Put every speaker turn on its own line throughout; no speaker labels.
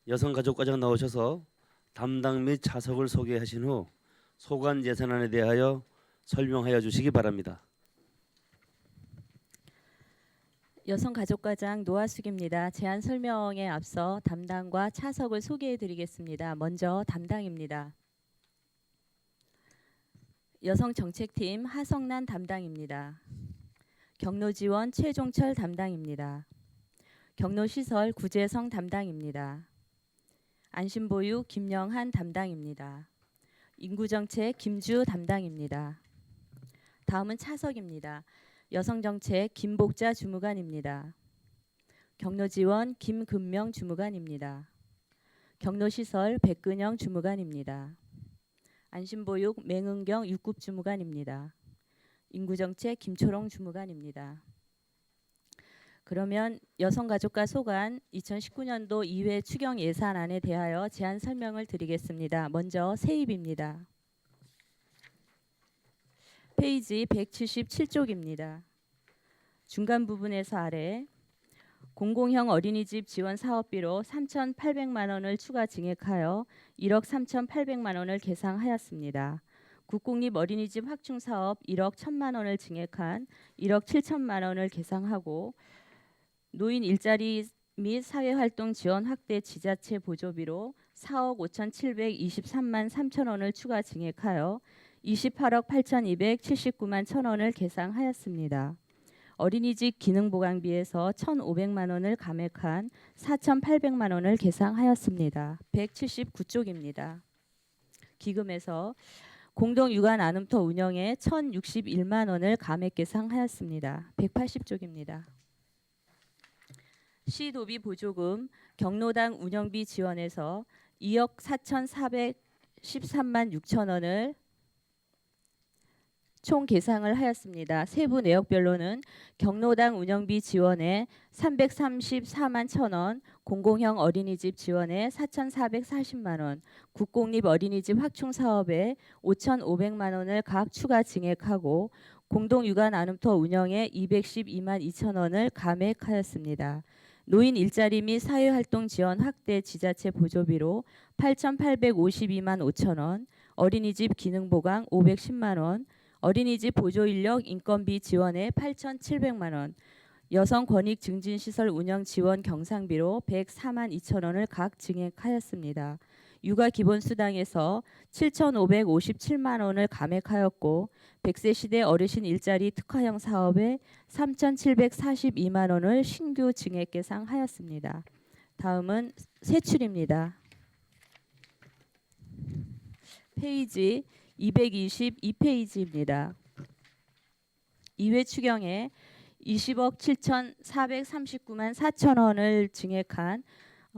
여성가족과장 나오셔서 담당 및 차석을 소개하신 후 소관 예산안에 대하여 설명하여 주시기 바랍니다.
여성가족과장 노하숙입니다. 제안 설명에 앞서 담당과 차석을 소개해드리겠습니다. 먼저 담당입니다. 여성정책팀 하성란 담당입니다. 경로지원 최종철 담당입니다. 경로시설 구재성 담당입니다. 안심보육 김영한 담당입니다. 인구정책 김주 담당입니다. 다음은 차석입니다. 여성정책 김복자 주무관입니다. 경로지원 김금명 주무관입니다. 경로시설 백근영 주무관입니다. 안심보육 맹은경 육급주무관입니다. 인구정책 김초롱 주무관입니다. 그러면 여성가족과 소관 2019년도 2회 추경 예산안에 대하여 제안 설명을 드리겠습니다. 먼저 세입입니다. 페이지 177쪽입니다. 중간 부분에서 아래 공공형 어린이집 지원 사업비로 3,800만 원을 추가 증액하여 1억 3,800만 원을 계상하였습니다. 국공립 어린이집 확충 사업 1억 1,000만 원을 증액한 1억 7천만 원을 계상하고 노인 일자리 및 사회활동 지원 확대 지자체 보조비로 4억 5,723만 3천 원을 추가 증액하여 28억 8,279만 1천 원을 계상하였습니다. 어린이집 기능보강비에서 1,500만 원을 감액한 4,800만 원을 계상하였습니다. 179쪽입니다. 기금에서 공동육아 나눔터 운영에 1,061만 원을 감액 계상하였습니다. 180쪽입니다. 시도비 보조금 경로당 운영비 지원에서 2억 4,413만 6천 원을 총 계상을 하였습니다. 세부 내역별로는 경로당 운영비 지원에 334만 1천 원, 공공형 어린이집 지원에 4,440만 원, 국공립 어린이집 확충 사업에 5,500만 원을 각 추가 증액하고 공동육아 나눔터 운영에 212만 2천 원을 감액하였습니다. 노인 일자리 및 사회활동 지원 확대 지자체 보조비로 8,852만 5천 원, 어린이집 기능보강 510만 원, 어린이집 보조인력 인건비 지원에 8,700만 원, 여성 권익 증진 시설 운영 지원 경상비로 104만 2천 원을 각 증액하였습니다. 육아 기본수당에서 7,557만 원을 감액하였고 100세 시대 어르신 일자리 특화형 사업에 3,742만 원을 신규 증액 계상하였습니다. 다음은 세출입니다. 페이지 222페이지입니다. 2회 추경에 20억 7,439만 4천 원을 증액한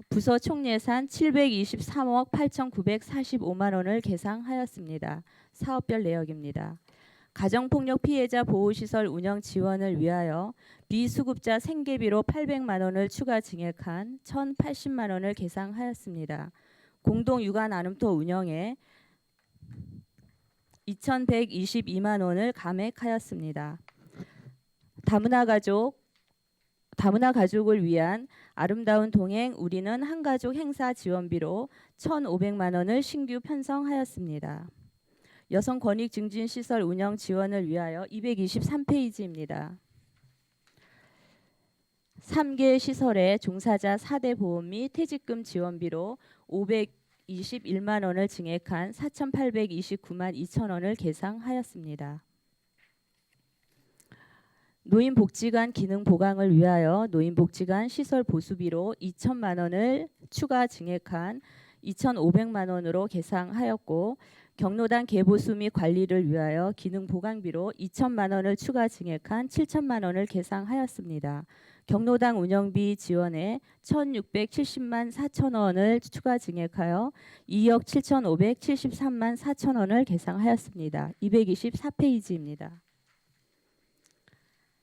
부서 총예산 723억 8,945만 원을 계상하였습니다. 사업별 내역입니다. 가정폭력 피해자 보호시설 운영 지원을 위하여 비수급자 생계비로 800만 원을 추가 증액한 1,080만 원을 계상하였습니다. 공동육아 나눔터 운영에 2,122만 원을 감액하였습니다. 다문화 가족을 위한 아름다운 동행 우리는 한가족 행사 지원비로 1,500만 원을 신규 편성하였습니다. 여성 권익 증진 시설 운영 지원을 위하여 223페이지입니다. 3개 시설의 종사자 4대 보험 및 퇴직금 지원비로 521만 원을 증액한 4,829만 2천 원을 계상하였습니다. 노인복지관 기능 보강을 위하여 노인복지관 시설 보수비로 2천만 원을 추가 증액한 2,500만 원으로 계상하였고 경로당 개보수 및 관리를 위하여 기능 보강비로 2천만 원을 추가 증액한 7천만 원을 계상하였습니다. 경로당 운영비 지원에 1,670만 4천 원을 추가 증액하여 2억 7,573만 4천 원을 계상하였습니다. 224페이지입니다.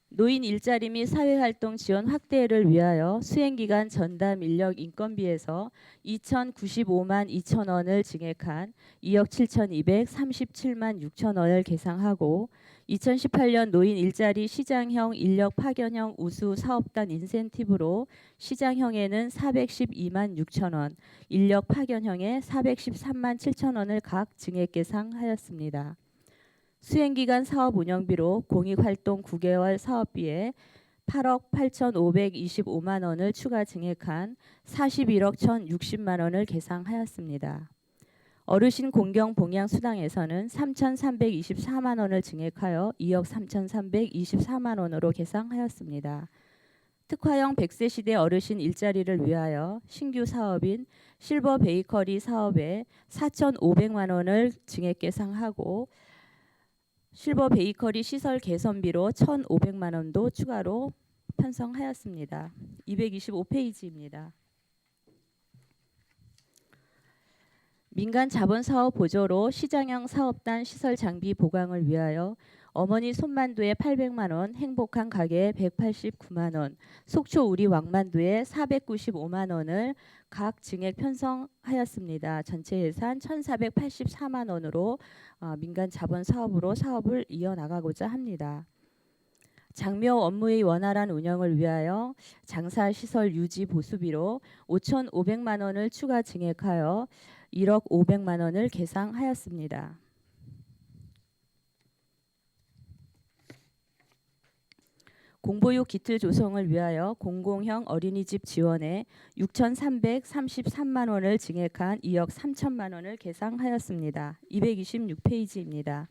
노인 일자리 및 사회활동 지원 확대를 위하여 수행기간 전담 인력 인건비에서 2,095만 2천 원을 증액한 2억 7,237만 6천 원을 계상하고 2018년 노인 일자리 시장형 인력 파견형 우수 사업단 인센티브로 시장형에는 412만 6천 원, 인력 파견형에 413만 7천 원을 각 증액 계상하였습니다. 수행기간 사업 운영비로 공익활동 9개월 사업비에 8억 8,525만 원을 추가 증액한 41억 1,060만 원을 계상하였습니다. 어르신 공경 봉양 수당에서는 3,324만 원을 증액하여 2억 3,324만 원으로 계상하였습니다. 특화형 100세 시대 어르신 일자리를 위하여 신규 사업인 실버 베이커리 사업에 4,500만 원을 증액 계상하고 실버 베이커리 시설 개선비로 1,500만 원도 추가로 편성하였습니다. 225페이지입니다. 민간 자본사업 보조로 시장형 사업단 시설 장비 보강을 위하여 어머니 손만두에 800만 원, 행복한 가게에 189만 원, 속초 우리 왕만두에 495만 원을 각 증액 편성하였습니다. 전체 예산 1,484만 원으로 민간 자본 사업으로 사업을 이어나가고자 합니다. 장묘 업무의 원활한 운영을 위하여 장사 시설 유지 보수비로 5,500만 원을 추가 증액하여 1억 500만 원을 계상하였습니다. 공보육 기틀 조성을 위하여 공공형 어린이집 지원에 6,333만 원을 증액한 2억 3천만 원을 계상하였습니다. 226페이지입니다.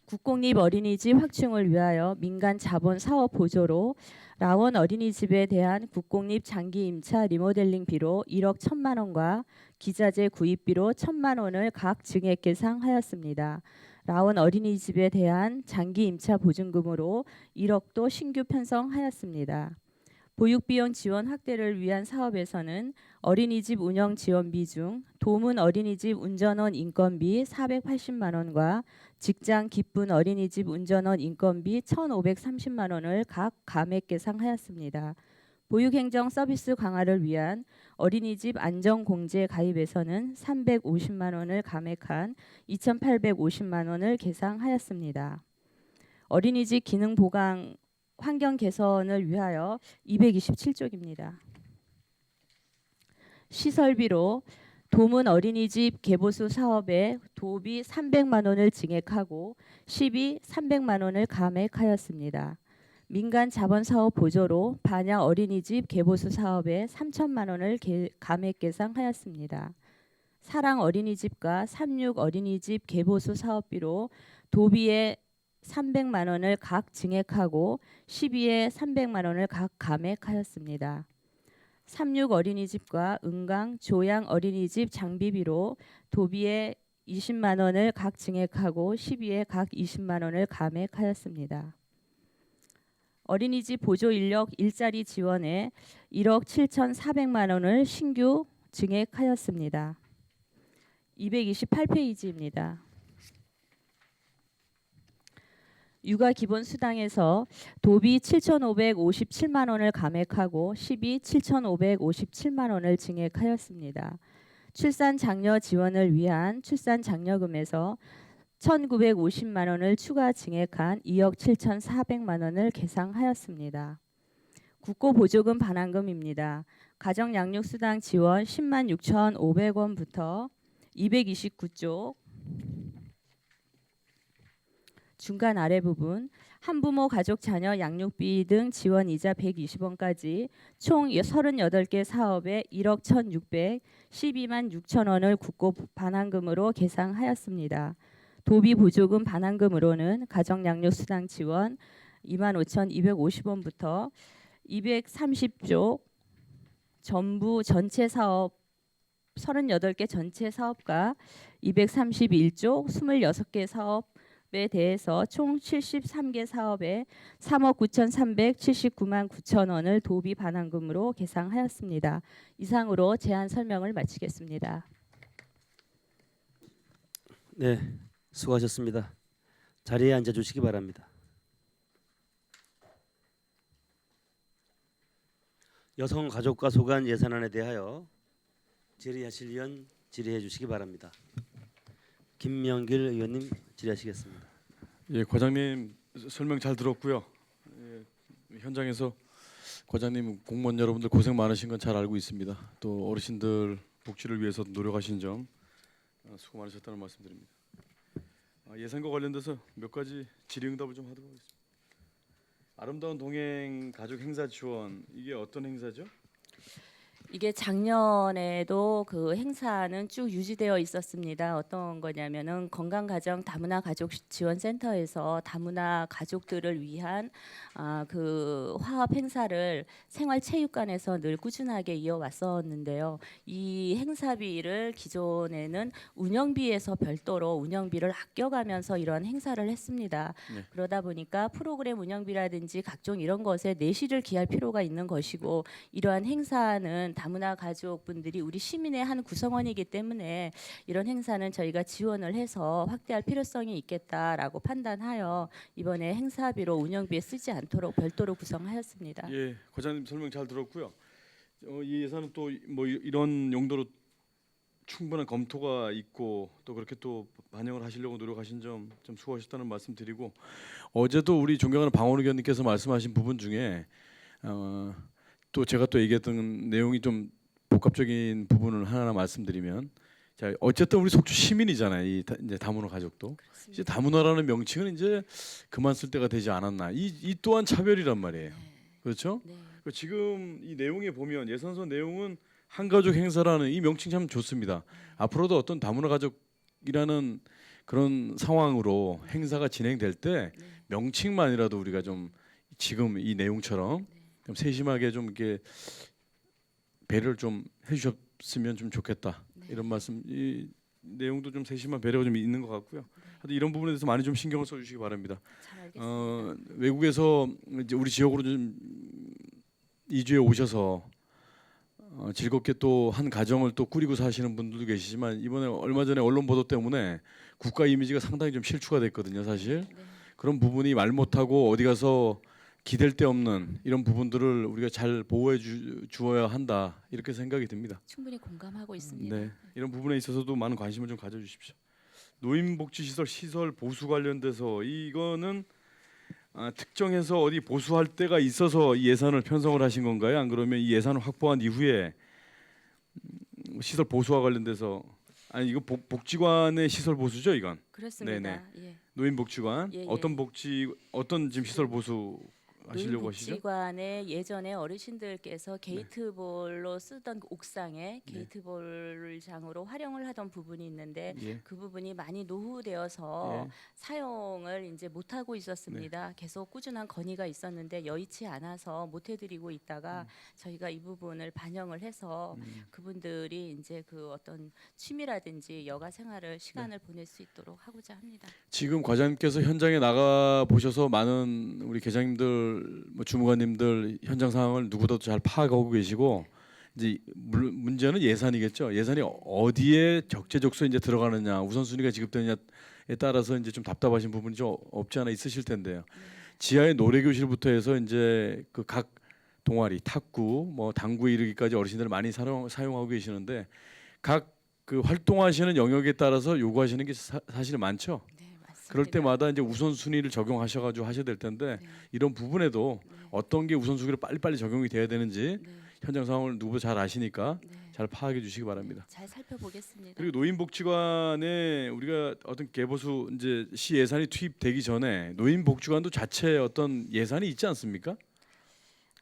국공립 어린이집 확충을 위하여 민간 자본 사업 보조로 라원 어린이집에 대한 국공립 장기 임차 리모델링비로 1억 1천만 원과 기자재 구입비로 1천만 원을 각 증액 계상하였습니다. 라원 어린이집에 대한 장기 임차 보증금으로 1억도 신규 편성하였습니다. 보육비용 지원 확대를 위한 사업에서는 어린이집 운영 지원비 중 도문 어린이집 운전원 인건비 480만 원과 직장 기쁜 어린이집 운전원 인건비 1,530만 원을 각 감액 계상하였습니다. 보육행정 서비스 강화를 위한 어린이집 안전공제 가입에서는 350만 원을 감액한 2,850만 원을 계상하였습니다. 어린이집 기능 보강 환경 개선을 위하여 227쪽입니다. 시설비로 도문 어린이집 개보수 사업에 도비 300만 원을 증액하고 시비 300만 원을 감액하였습니다. 민간 자본사업 보조로 반야 어린이집 개보수 사업에 3천만 원을 감액 계상하였습니다. 사랑 어린이집과 36 어린이집 개보수 사업비로 도비에 300만 원을 각 증액하고 시비에 300만 원을 각 감액하였습니다. 36 어린이집과 은강 조양 어린이집 장비비로 도비에 20만 원을 각 증액하고 시비에 각 20만 원을 감액하였습니다. 어린이집 보조 인력 일자리 지원에 1억 7,400만 원을 신규 증액하였습니다. 228페이지입니다. 육아 기본 수당에서 도비 7,557만 원을 감액하고 시비 7,557만 원을 증액하였습니다. 출산 장려 지원을 위한 출산 장려금에서 1,950만 원을 추가 증액한 2억 7,400만 원을 계상하였습니다. 국고 보조금 반환금입니다. 가정 양육 수당 지원 10만 6,500원부터 229쪽 중간 아래 부분 한부모 가족 자녀 양육비 등 지원 이자 120원까지 총 38개 사업에 1억 1,612만 6천 원을 국고 반환금으로 계상하였습니다. 도비 보조금 반환금으로는 가정 양육 수당 지원 25,250원부터 230쪽 전부 전체 사업 38개 전체 사업과 231쪽 26개 사업에 대해서 총 73개 사업에 3억 9,379만 9천 원을 도비 반환금으로 계상하였습니다. 이상으로 제안 설명을 마치겠습니다.
네, 수고하셨습니다. 자리에 앉아 주시기 바랍니다. 여성가족과 소관 예산안에 대하여 질의하실 위원 질의해 주시기 바랍니다. 김명길 의원님 질의하시겠습니다.
예, 과장님 설명 잘 들었고요. 예, 현장에서 과장님 공무원 여러분들 고생 많으신 건 잘 알고 있습니다. 또 어르신들 복지를 위해서 노력하신 점 수고 많으셨다는 말씀드립니다. 예산과 관련돼서 몇 가지 질의응답을 좀 하도록 하겠습니다. 아름다운 동행 가족 행사 지원 이게 어떤 행사죠?
이게 작년에도 그 행사는 쭉 유지되어 있었습니다. 어떤 거냐면은 건강가정 다문화 가족 지원센터에서 다문화 가족들을 위한 그 화합 행사를 생활체육관에서 늘 꾸준하게 이어왔었는데요. 이 행사비를 기존에는 운영비에서 별도로 운영비를 아껴가면서 이런 행사를 했습니다.
네.
그러다 보니까 프로그램 운영비라든지 각종 이런 것에 내실을 기할 필요가 있는 것이고 이러한 행사는 다문화 가족분들이 우리 시민의 한 구성원이기 때문에 이런 행사는 저희가 지원을 해서 확대할 필요성이 있겠다라고 판단하여 이번에 행사비로 운영비에 쓰지 않도록 별도로 구성하였습니다.
예, 과장님 설명 잘 들었고요. 이 예산은 또 뭐 이런 용도로 충분한 검토가 있고 또 그렇게 또 반영을 하시려고 노력하신 점 좀 수고하셨다는 말씀드리고 어제도 우리 존경하는 방원 의원님께서 말씀하신 부분 중에 또 제가 또 얘기했던 내용이 좀 복합적인 부분을 하나 말씀드리면 자 어쨌든 우리 속초 시민이잖아요. 이제 다문화 가족도 이제 다문화라는 명칭은 이제 그만 쓸 때가 되지 않았나. 이 또한 차별이란 말이에요. 그렇죠?
네.
지금 이 내용에 보면 예산서 내용은 한가족 행사라는 이 명칭 참 좋습니다. 앞으로도 어떤 다문화 가족이라는 그런 상황으로 행사가 진행될 때 명칭만이라도 우리가 좀 지금 이 내용처럼 좀 세심하게 좀 이렇게 배려를 좀 해주셨으면 좀 좋겠다. 이런 말씀 이 내용도 좀 세심한 배려가 좀 있는 것 같고요. 하여튼 이런 부분에 대해서 많이 좀 신경을 써주시기 바랍니다.
잘 알겠습니다.
외국에서 이제 우리 지역으로 좀 이주해 오셔서 즐겁게 또 한 가정을 또 꾸리고 사시는 분들도 계시지만 이번에 얼마 전에 언론 보도 때문에 국가 이미지가 상당히 좀 실추가 됐거든요, 사실.
네.
그런 부분이 말 못하고 어디 가서 기댈 데 없는 이런 부분들을 우리가 잘 보호해 주어야 한다 이렇게 생각이 듭니다.
충분히 공감하고 있습니다.
네, 이런 부분에 있어서도 많은 관심을 좀 가져주십시오. 노인복지시설 시설 보수 관련돼서 이거는 특정해서 어디 보수할 때가 있어서 이 예산을 편성을 하신 건가요? 안 그러면 이 예산을 확보한 이후에 시설 보수와 관련돼서 아니 이거 복지관의 시설 보수죠 이건?
그렇습니다. 예.
노인복지관
예, 예.
어떤 지금 시설 보수 하시려고 하시죠?
노인복지관에 예전에 어르신들께서 게이트볼로 쓰던 그 옥상에 게이트볼장으로 활용을 하던 부분이 있는데
예.
그 부분이 많이 노후되어서
예.
사용을 이제 못 하고 있었습니다. 계속 꾸준한 건의가 있었는데 여의치 않아서 못 해드리고 있다가 저희가 이 부분을 반영을 해서 그분들이 이제 그 어떤 취미라든지 여가 생활을 시간을 보낼 수 있도록 하고자 합니다.
지금 과장님께서 현장에 나가 보셔서 많은 우리 계장님들, 뭐 주무관님들 현장 상황을 누구보다도 잘 파악하고 계시고 이제 문제는 예산이겠죠. 예산이 어디에 적재적소에 이제 들어가느냐, 우선순위가 지급되느냐에 따라서 이제 좀 답답하신 부분이 좀 없지 않아 있으실 텐데요. 지하의 노래교실부터 해서 이제 그 각 동아리, 탁구, 뭐 당구에 이르기까지 어르신들 많이 사용하고 계시는데 각 그 활동하시는 영역에 따라서 요구하시는 게 사실 많죠.
네, 맞습니다.
그럴 때마다 이제 우선순위를 적용하셔가지고 하셔야 될 텐데
네.
이런 부분에도 어떤 게 우선순위로 빨리빨리 적용이 돼야 되는지
네.
현장 상황을 누구보다 잘 아시니까
네.
잘 파악해 주시기 바랍니다.
잘 살펴보겠습니다.
그리고 노인복지관에 우리가 어떤 개보수 이제 시 예산이 투입되기 전에 노인복지관도 자체 어떤 예산이 있지 않습니까?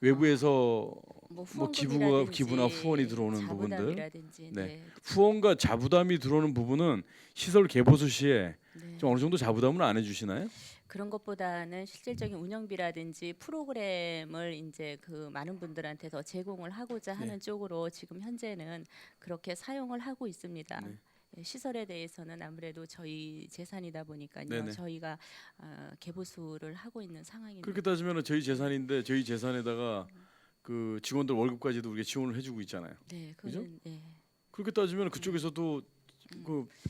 외부에서 뭐 기부나 후원이 들어오는 부분들,
자부담이라든지,
네.
네.
후원과 자부담이 들어오는 부분은 시설 개보수 시에
네.
좀 어느 정도 자부담을 안 해주시나요?
그런 것보다는 실질적인 운영비라든지 프로그램을 이제 그 많은 분들한테 더 제공을 하고자 하는 쪽으로 지금 현재는 그렇게 사용을 하고 있습니다.
네.
예, 시설에 대해서는 아무래도 저희 재산이다 보니까요.
네네.
저희가 개보수를 하고 있는 상황입니다.
그렇게 따지면 저희 재산인데 저희 재산에다가 그 직원들 월급까지도 우리가 지원을 해주고 있잖아요.
네,
그죠?
그거는 네.
그렇게 따지면 그쪽에서도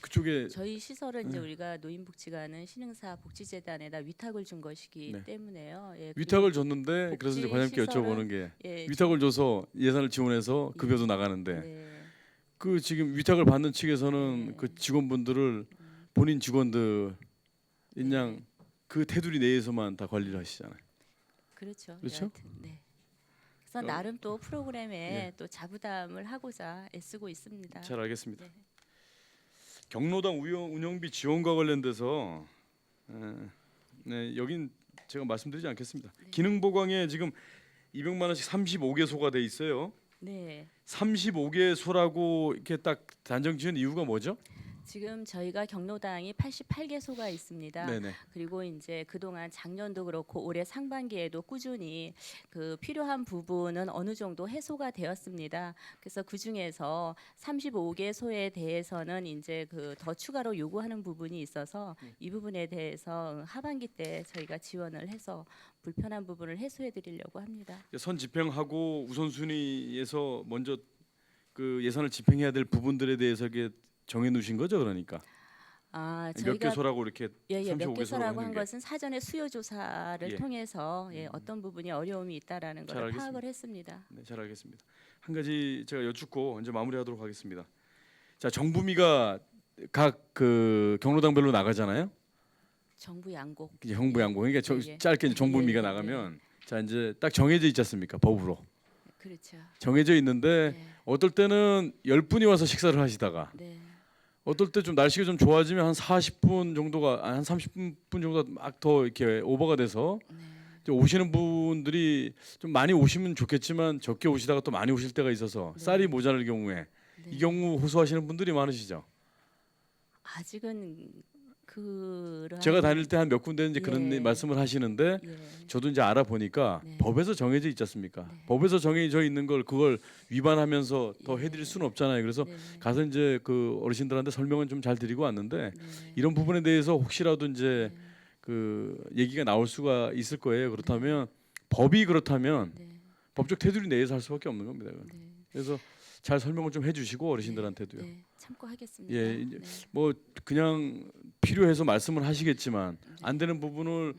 그쪽에
저희 시설은 이제 우리가 노인복지관은 신흥사 복지재단에다 위탁을 준 것이기
네.
때문에요. 예,
위탁을 줬는데 그래서 이제 과장님께
복지
여쭤보는 게
예,
위탁을 줘서 예산을 지원해서 급여도 나가는데
네.
그 지금 위탁을 받는 측에서는
네.
그 직원분들을 본인 직원들 그냥 그 테두리 내에서만 다 관리를 하시잖아요.
그렇죠.
그렇죠?
여하튼, 네. 그래서 나름 또 프로그램에 또 자부담을 하고자 애쓰고 있습니다.
잘 알겠습니다.
네.
경로당 운영비 지원과 관련돼서 네, 여긴 제가 말씀드리지 않겠습니다. 기능 보강에 지금 200만 원씩 35개소가 돼 있어요.
네.
35개소라고 이렇게 딱 단정 지은 이유가 뭐죠?
지금 저희가 경로당이 88개소가 있습니다.
네네.
그리고 이제 그동안 작년도 그렇고 올해 상반기에도 꾸준히 그 필요한 부분은 어느 정도 해소가 되었습니다. 그래서 그 중에서 35개소에 대해서는 이제 그 더 추가로 요구하는 부분이 있어서 이 부분에 대해서 하반기 때 저희가 지원을 해서 불편한 부분을 해소해 드리려고 합니다.
선 집행하고 우선순위에서 먼저 그 예산을 집행해야 될 부분들에 대해서 이게 정해 놓으신 거죠, 그러니까 몇
저희가
개소라고 이렇게
몇
35개소라고
개소라고 한
하는 게.
것은 사전에 수요 조사를
예.
통해서 어떤 부분이 어려움이 있다라는
잘
걸
알겠습니다.
파악을 했습니다.
네, 잘 알겠습니다. 한 가지 제가 여쭙고 이제 마무리하도록 하겠습니다. 자, 정부미가 각 그 경로당별로 나가잖아요.
정부 양곡.
이제 정부 양보. 그러니까
예.
짧게 이제 정부미가
예, 예,
나가면 자 이제 딱 정해져 있지 않습니까? 법으로
그렇죠.
정해져 있는데
네.
어떨 때는 10분이 와서 식사를 하시다가
네.
어떨 때 좀 날씨가 좀 좋아지면 한 40분 정도가 한 30분 정도가 막 더 이렇게 오버가 돼서
네.
이제 오시는 분들이 좀 많이 오시면 좋겠지만 적게 오시다가 또 많이 오실 때가 있어서
네.
쌀이 모자랄 경우에
네.
이 경우 호소하시는 분들이 많으시죠.
아직은 그런
제가 다닐 때 한 몇 군데 이제 그런
예.
말씀을 하시는데
예.
저도 이제 알아보니까
네.
법에서 정해져 있지 않습니까?
네.
법에서 정해져 있는 걸 그걸 위반하면서 더
예.
해드릴 수는 없잖아요. 그래서
네.
가서 이제 그 어르신들한테 설명은 좀 잘 드리고 왔는데
네.
이런 부분에 대해서 혹시라도 이제
네.
그 얘기가 나올 수가 있을 거예요. 그렇다면 법이 그렇다면
네.
법적 테두리 내에서 할 수밖에 없는 겁니다.
네.
그래서 잘 설명을 좀 해주시고 어르신들한테도요.
네. 참고하겠습니다.
예, 이제
네.
뭐 그냥 필요해서 말씀을 하시겠지만
네.
안 되는 부분을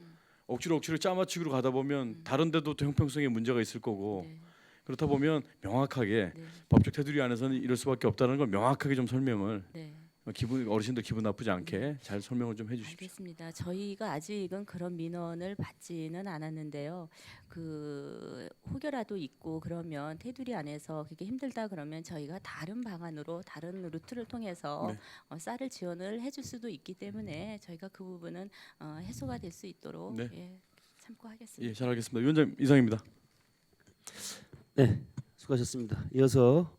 억지로 짜맞추기로 가다 보면 다른 데도 또 형평성에 문제가 있을 거고
네.
그렇다 보면 명확하게
네.
법적 테두리 안에서는 이럴 수밖에 없다는 걸 명확하게 좀 설명을
네.
어르신들 기분 나쁘지 않게 잘 설명을 좀 해주십시오.
알겠습니다. 저희가 아직은 그런 민원을 받지는 않았는데요. 그 혹여라도 있고 그러면 테두리 안에서 그게 힘들다 그러면 저희가 다른 방안으로 다른 루트를 통해서
네.
쌀을 지원을 해줄 수도 있기 때문에 저희가 그 부분은 해소가 될 수 있도록
네.
참고하겠습니다.
예, 잘 알겠습니다. 위원장님 이상입니다.
네, 수고하셨습니다. 이어서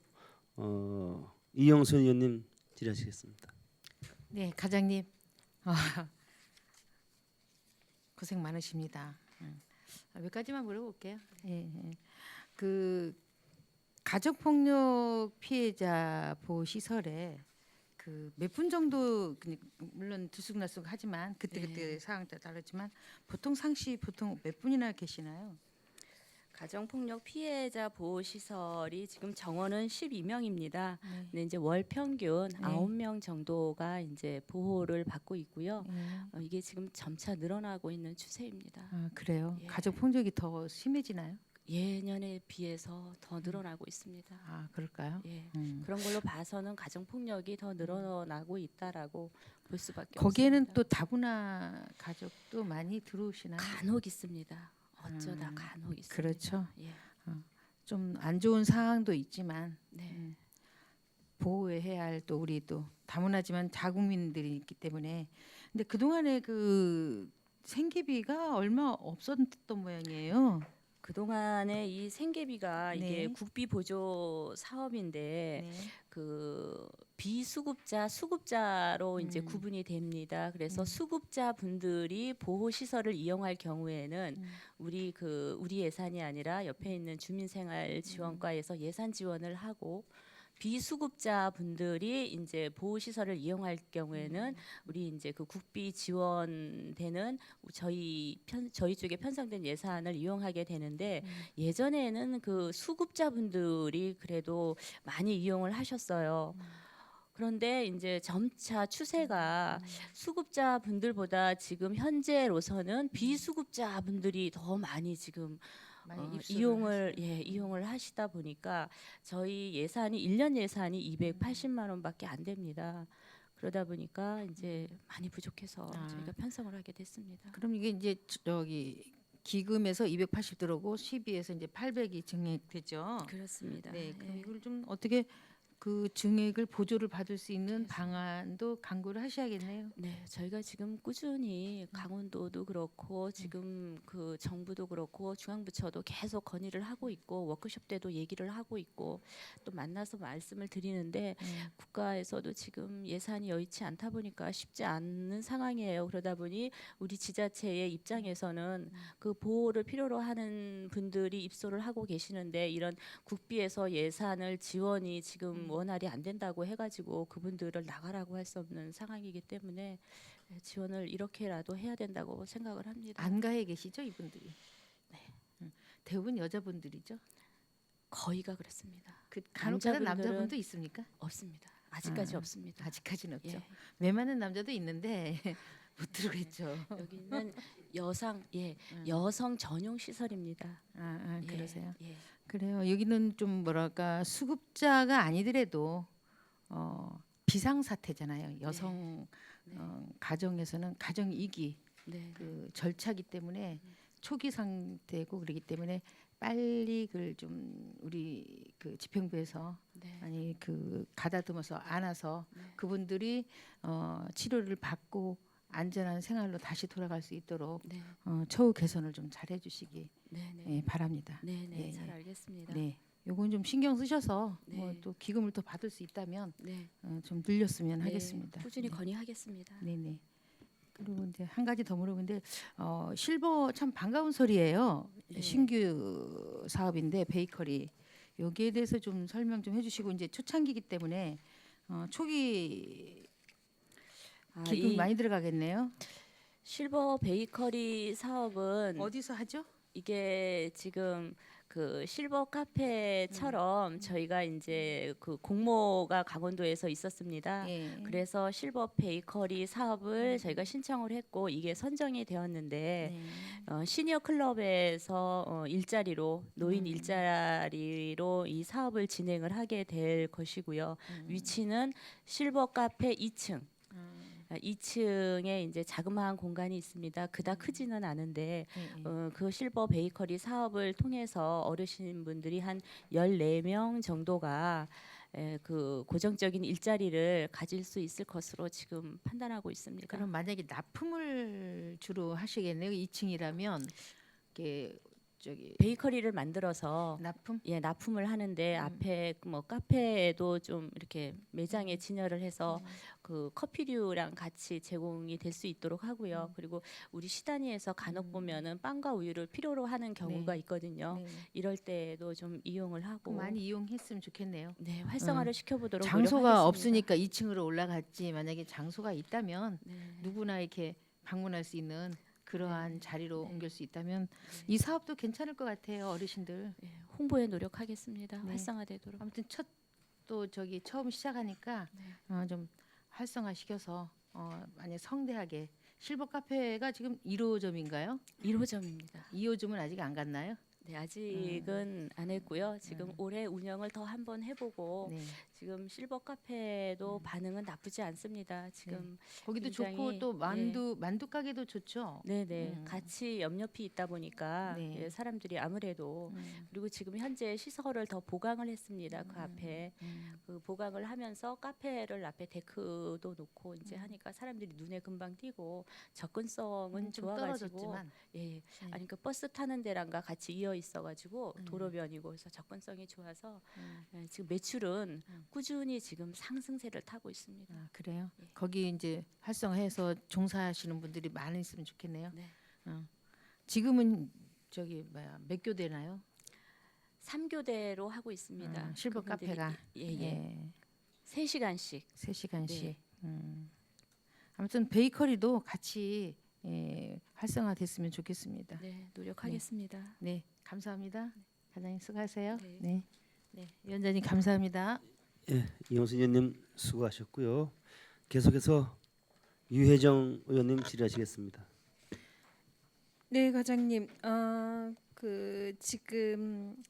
이영선 의원님 질의하시겠습니다.
네, 가장님 고생 많으십니다. 몇 가지만 물어볼게요. 예, 예. 그 가족폭력 피해자 보호 시설에 그 몇 분 정도 물론 들쑥날쑥 하지만 그때 상황 따라 다르지만 보통 상시 보통 몇 분이나 계시나요?
가정폭력 피해자 보호 시설이 지금 정원은 12명입니다.
네.
근데 이제 월 평균
네.
9명 정도가 이제 보호를 받고 있고요.
예.
이게 지금 점차 늘어나고 있는 추세입니다.
아, 그래요.
예.
가족폭력이 더 심해지나요?
예년에 비해서 더 늘어나고 있습니다.
아, 그럴까요?
예.
음.
그런 걸로 봐서는 가정 폭력이 더 늘어나고 있다라고 볼 수밖에
거기에는
없습니다.
또 다문화 가족도 많이 들어오시나요?
간혹 있습니다. 어쩌다 간혹 있습니다.
그렇죠.
예.
좀 안 좋은 상황도 있지만
네.
보호해야 할 또 우리 또 다문화지만 자국민들이 있기 때문에 근데 그동안에 그 생계비가 얼마 없었던 모양이에요.
그동안에 이 생계비가 이게
네.
국비 보조 사업인데
네.
그 비수급자, 수급자로 이제 구분이 됩니다. 그래서 수급자 분들이 보호 시설을 이용할 경우에는 우리 예산이 아니라 옆에 있는 주민생활지원과에서 예산 지원을 하고 비수급자 분들이 이제 보호 시설을 이용할 경우에는 우리 이제 그 국비 지원되는 저희 쪽에 편성된 예산을 이용하게 되는데 예전에는 그 수급자 분들이 그래도 많이 이용을 하셨어요. 그런데 이제 점차 추세가 수급자 분들보다 지금 현재로서는 비수급자 분들이 더 많이 지금
많이 입소를
이용을 하시다 보니까 저희 예산이 1년 예산이 280만 원밖에 안 됩니다. 그러다 보니까 이제 많이 부족해서
아.
저희가 편성을 하게 됐습니다.
그럼 이게 이제 저기 기금에서 280 들어오고 시비에서 이제 800이 증액되죠.
그렇습니다.
네, 그럼
예.
이걸 좀 어떻게 그 증액을 보조를 받을 수 있는 방안도 강구를 하셔야겠네요.
네, 저희가 지금 꾸준히 강원도도 그렇고 지금 그 정부도 그렇고 중앙부처도 계속 건의를 하고 있고 워크숍 때도 얘기를 하고 있고 또 만나서 말씀을 드리는데 국가에서도 지금 예산이 여의치 않다 보니까 쉽지 않은 상황이에요. 그러다 보니 우리 지자체의 입장에서는 그 보호를 필요로 하는 분들이 입소를 하고 계시는데 이런 국비에서 예산을 지원이 지금 원활히 안 된다고 해가지고 그분들을 나가라고 할 수 없는 상황이기 때문에 지원을 이렇게라도 해야 된다고 생각을 합니다.
안가에 계시죠 이분들이?
네.
대부분 여자분들이죠.
거의가 그렇습니다.
그 간혹가다
남자분들은
남자분도 있습니까?
없습니다. 아직까지
아,
없습니다.
아직까지는 없죠.
예.
매만한 남자도 있는데 못 들어겠죠.
여기는 여성
음.
여성 전용 시설입니다. 예,
그러세요.
예.
그래요. 여기는 좀 뭐랄까 수급자가 아니더라도 비상사태잖아요. 여성
네.
가정에서는 가정이기
네.
그 절차기 때문에 초기 상태고 그러기 때문에 빨리 그걸 좀 우리 그 집행부에서
네.
아니 그 가다듬어서 안아서
네.
그분들이 치료를 받고 안전한 생활로 다시 돌아갈 수 있도록
네.
처우 개선을 좀 잘해 주시기
네. 네.
바랍니다.
네. 네.
예,
잘
예.
알겠습니다.
네. 요건 좀 신경 쓰셔서
네.
뭐 또 기금을 더 받을 수 있다면
네.
좀 늘렸으면
네.
하겠습니다.
꾸준히
네.
건의하겠습니다.
네네. 그리고 이제 한 가지 더 물어보는데 실버 참 반가운 소리예요.
네.
신규 사업인데 베이커리 여기에 대해서 좀 설명 좀 해주시고 이제 초창기이기 때문에 초기 기금
이
많이 들어가겠네요.
실버 베이커리 사업은
어디서 하죠?
이게 지금 그 실버 카페처럼 저희가 이제 그 공모가 강원도에서 있었습니다.
예.
그래서 실버 베이커리 사업을 저희가 신청을 했고 이게 선정이 되었는데
네.
시니어 클럽에서 일자리로 노인 일자리로 이 사업을 진행을 하게 될 것이고요. 위치는 실버 카페 2층. 2층에 이제 자그마한 공간이 있습니다. 그닥 크지는 않은데 그 실버 베이커리 사업을 통해서 어르신분들이 한 14명 정도가 그 고정적인 일자리를 가질 수 있을 것으로 지금 판단하고 있습니다.
그럼 만약에 납품을 주로 하시겠네요. 2층이라면 이게 저기
베이커리를 만들어서
납품?
납품을 하는데 앞에 뭐 카페에도 좀 이렇게 매장에 진열을 해서 그 커피류랑 같이 제공이 될 수 있도록 하고요. 그리고 우리 시단위에서 간혹 보면은 빵과 우유를 필요로 하는 경우가
네.
있거든요.
네.
이럴 때도 좀 이용을 하고
그럼 많이 이용했으면 좋겠네요.
네, 활성화를 시켜보도록
장소가
노력하겠습니다.
없으니까 2층으로 올라갔지. 만약에 장소가 있다면
네.
누구나 이렇게 방문할 수 있는 그러한 자리로
네.
옮길 수 있다면 이 사업도 괜찮을 것 같아요. 어르신들.
네, 홍보에 노력하겠습니다.
네.
활성화되도록.
아무튼 또 저기 처음 시작하니까 좀 활성화시켜서 만약 성대하게 실버 카페가 지금 1호점인가요?
1호점입니다.
2호점은 아직 안 갔나요?
네, 아직은 안 했고요. 지금 올해 운영을 더 한번 해보고
네.
지금 실버 카페도 반응은 나쁘지 않습니다. 지금
거기도
굉장히,
좋고 또 만두 가게도 좋죠.
네네 같이 옆옆이 있다 보니까
네.
사람들이 아무래도 그리고 지금 현재 시설을 더 보강을 했습니다. 그 앞에 그 보강을 하면서 카페를 앞에 데크도 놓고 이제 하니까 사람들이 눈에 금방 띄고 접근성은
좀
좋아가지고
떨어졌지만
아니 그 버스 타는 데랑가 같이 이어 있어가지고 도로변이고 그래서 접근성이 좋아서 지금 매출은 꾸준히 지금 상승세를 타고 있습니다.
아, 그래요?
예.
거기 이제 활성화해서 종사하시는 분들이 많이 있으면 좋겠네요.
네.
지금은 저기 몇 교대나요?
3교대로 하고 있습니다.
실버
그분들이
카페가
예. 3시간씩
3시간씩.
네.
아무튼 베이커리도 같이 활성화됐으면 좋겠습니다.
네, 노력하겠습니다.
네, 감사합니다. 과장님 수고하세요.
네.
네, 위원장님 감사합니다.
예, 이영순 의원님 수고하셨고요. 계속해서 유혜정 의원님 질의하시겠습니다.
네, 과장님. 그 지금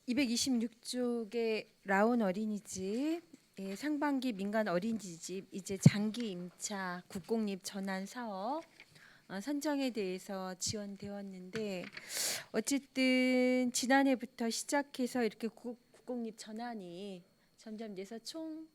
226쪽의 라온 어린이집 예, 상반기 민간 어린이집 이제 장기 임차 국공립 전환 사업 선정에 대해서 지원되었는데 어쨌든 지난해부터 시작해서 이렇게 국공립 전환이 점점 돼서 총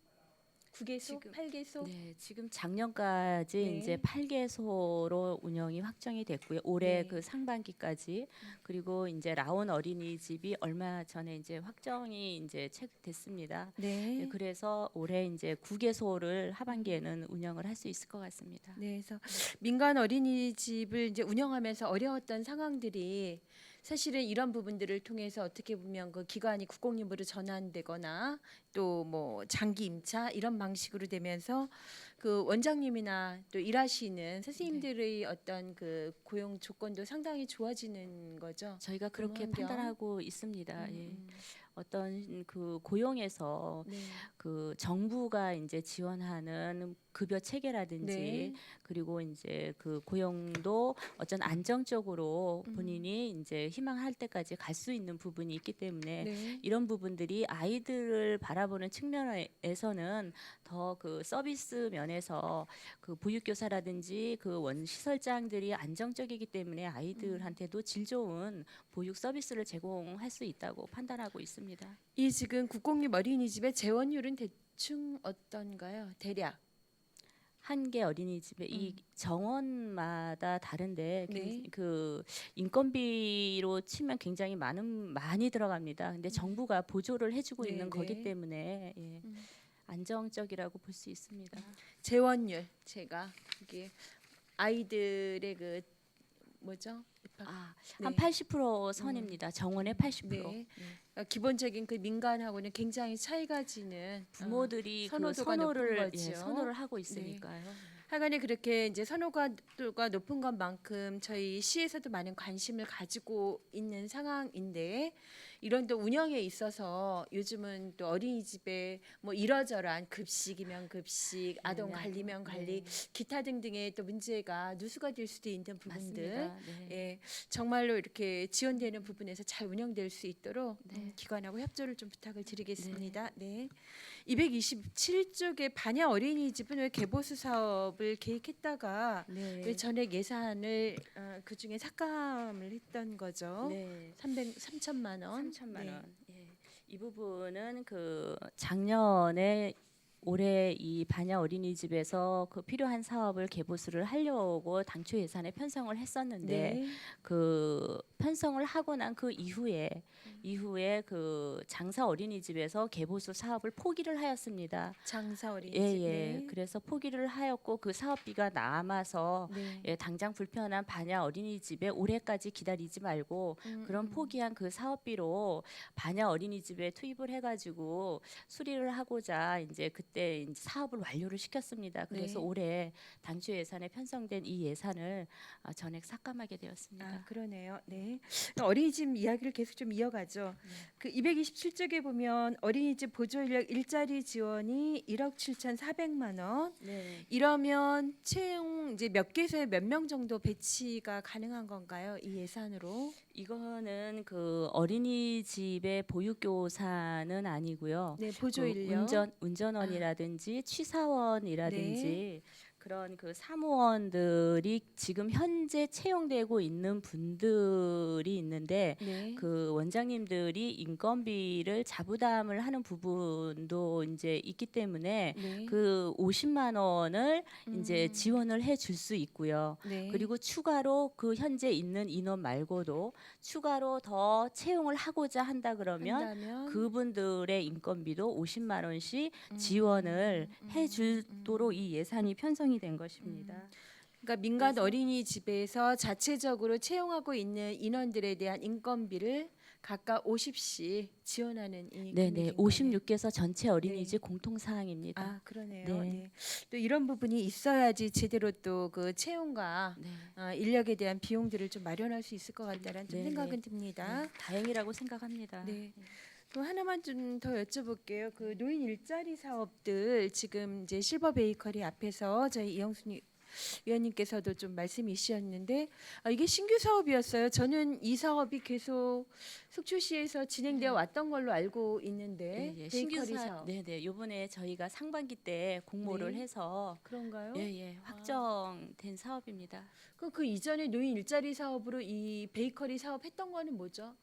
9개소,
지금-
8개소
네, 지금 작년까지
네.
이제 8개소로 운영이 확정이 됐고요. 올해
네.
그 상반기까지 그리고 이제 라온 어린이집이 얼마 전에 이제 확정이 이제 됐습니다.
네.
네, 그래서 올해 이제 9개소를 하반기에는 운영을 할 수 있을 것 같습니다.
네, 그래서 민간 어린이집을 이제 운영하면서 어려웠던 상황들이 사실은 이런 부분들을 통해서 어떻게 보면 그 기관이 국공립으로 전환되거나 또 뭐 장기 임차 이런 방식으로 되면서 그 원장님이나 또 일하시는 선생님들의 어떤 그 고용 조건도 상당히 좋아지는 거죠.
저희가 그렇게
환경.
판단하고 있습니다. 예.
음.
어떤 그 고용에서
네.
그 정부가 이제 지원하는 급여 체계라든지
네.
그리고 이제 그 고용도 어떤 안정적으로 본인이 이제 희망할 때까지 갈 수 있는 부분이 있기 때문에
네.
이런 부분들이 아이들을 바라보는 측면에서는 더 그 서비스 면에서 그 보육교사라든지 그 원시설장들이 안정적이기 때문에 아이들한테도 질 좋은 보육 서비스를 제공할 수 있다고 판단하고 있습니다.
이 지금 국공립 어린이집의 재원율은 대충 어떤가요? 대략.
한 개 어린이집에 이 정원마다 다른데
네.
그 인건비로 치면 굉장히 많이 들어갑니다. 근데 정부가 보조를 해주고
네,
있는 거기
네.
때문에 예, 안정적이라고 볼 수 있습니다.
재원율 제가 이게 아이들의 그 뭐죠? 입학-
한
네.
80% 선입니다. 정원의 80%.
네. 기본적인 그 민간하고는 굉장히 차이가 지는
부모들이 그
선호도가 높은
선호를
거죠.
선호를 하고 있으니까요.
하간에 그렇게 이제 선호가 높은 것만큼 저희 시에서도 많은 관심을 가지고 있는 상황인데 이런 또 운영에 있어서 요즘은 또 어린이집에 뭐 이러저러한 급식이면 급식, 아동
네,
관리면 관리,
네.
기타 등등의 또 문제가 누수가 될 수도 있는 부분들
맞습니다. 네.
예, 정말로 이렇게 지원되는 부분에서 잘 운영될 수 있도록
네.
기관하고 협조를 좀 부탁을 드리겠습니다. 네. 227쪽의 반야 어린이집은 왜 개보수 사업을 계획했다가
네.
왜 전액 예산을 그 중에 삭감을 했던 거죠?
네.
3천만 원.
3천만
네.
원. 예. 이 부분은 그 작년에 올해 이 반야 어린이집에서 그 필요한 사업을 개보수를 하려고 당초 예산에 편성을 했었는데
네.
그 편성을 하고 난 그 이후에 그 장사 어린이집에서 개보수 사업을 포기를 하였습니다.
장사 어린이집.
예.
네.
그래서 포기를 하였고 그 사업비가 남아서
네.
예, 당장 불편한 반야 어린이집에 올해까지 기다리지 말고 그런 포기한 그 사업비로 반야 어린이집에 투입을 해가지고 수리를 하고자 이제 그때 이제 사업을 완료를 시켰습니다. 그래서
네.
올해 당초 예산에 편성된 이 예산을 전액 삭감하게 되었습니다.
아, 그러네요. 네. 어린이집 이야기를 계속 좀 이어가죠. 그 227쪽에 보면 어린이집 보조 인력 일자리 지원이 1억 7,400만 원.
네.
이러면 채용 이제 몇 개소에 몇 명 정도 배치가 가능한 건가요? 이 예산으로?
이거는 그 어린이집의 보육교사는 아니고요.
네, 보조
그
인력.
운전원이라든지 취사원이라든지 그런 그 사무원들이 지금 현재 채용되고 있는 분들이 있는데
네.
그 원장님들이 인건비를 자부담을 하는 부분도 이제 있기 때문에
네.
그 50만 원을 이제 지원을 해 줄 수 있고요.
네.
그리고 추가로 그 현재 있는 인원 말고도 추가로 더 채용을 하고자 한다 그러면
한다면
그분들의 인건비도 50만 원씩 지원을 해 주도록 이 예산이 편성이 된 것입니다.
그러니까 민간 어린이집에서 자체적으로 채용하고 있는 인원들에 대한 인건비를 각각 50씩 지원하는 이
네네,
금액인 거네요.
56개서 전체 어린이집 공통 사항입니다.
아, 그러네요.
네.
네. 또 이런 부분이 있어야지 제대로 또 그 채용과
네.
인력에 대한 비용들을 좀 마련할 수 있을 것 같다는 좀
네,
생각은
네.
듭니다.
네, 다행이라고 생각합니다.
네. 또 하나만 좀 더 여쭤볼게요. 그 노인 일자리 사업들 지금 이제 실버 베이커리 앞에서 저희 이영순 위원님께서도 좀 말씀이 있으셨는데 이게 신규 사업이었어요. 저는 이 사업이 계속 속초시에서 진행되어 왔던 걸로 알고 있는데
신규
베이커리
사업. 네네. 요번에 저희가 상반기 때 공모를
네.
해서
그런가요?
확정된 사업입니다.
그 이전에 노인 일자리 사업으로 이 베이커리 사업 했던 거는 뭐죠?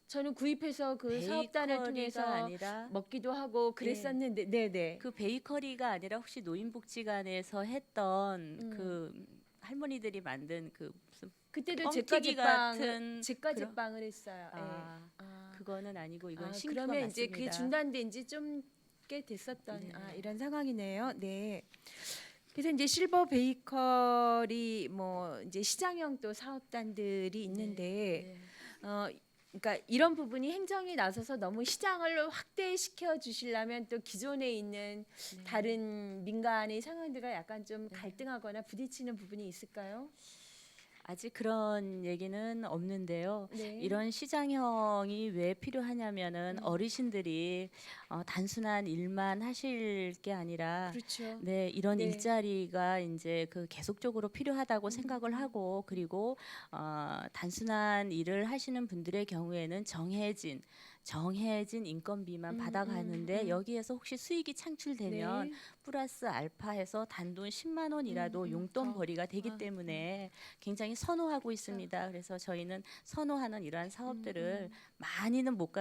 저는 구입해서 그 사업단을
베이커리가
통해서
아니라
먹기도 하고 그랬었는데, 네네.
그 베이커리가 아니라 혹시 노인복지관에서 했던 그 할머니들이 만든 그 무슨
그때도
뻥튀기 같은
제과제빵을 했어요. 예.
아, 그거는 아니고 이건
아,
신규가
그러면 이제
맞습니다.
그게 중단된 지 좀 꽤 됐었던
네네.
이런 상황이네요. 네. 그래서 이제 실버 베이커리 뭐 이제 시장형 또 사업단들이 있는데
네.
그러니까 이런 부분이 행정이 나서서 너무 시장을 확대시켜 주시려면 또 기존에 있는
네.
다른 민간의 상황들과 약간 좀 갈등하거나 부딪히는 부분이 있을까요?
아직 그런 얘기는 없는데요.
네.
이런 시장형이 왜 필요하냐면은 어르신들이 단순한 일만 하실 게 아니라
그렇죠.
네, 이런
네.
일자리가 이제 그 계속적으로 필요하다고 생각을 하고 그리고 단순한 일을 하시는 분들의 경우에는 정해진 인건비만 받아가는데 여기에서 혹시 수익이 창출되면
네.
플러스 알파해서 단돈 10만 원이라도 용돈 벌이가 되기 때문에 굉장히 선호하고 있습니다. 그래서 저희는 선호하는 이러한 사업들을 많이는 못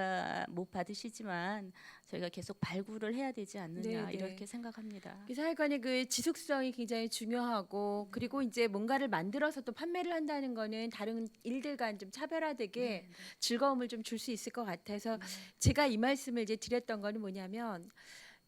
받으시지만 저희가 계속 발굴을 해야 되지 않느냐
네, 네.
이렇게 생각합니다.
그 사회관의 그 지속성이 굉장히 중요하고 그리고 이제 뭔가를 만들어서 또 판매를 한다는 거는 다른 일들과 좀 차별화되게 즐거움을 좀 줄 수 있을 것 같아서 제가 이 말씀을 이제 드렸던 거는 뭐냐면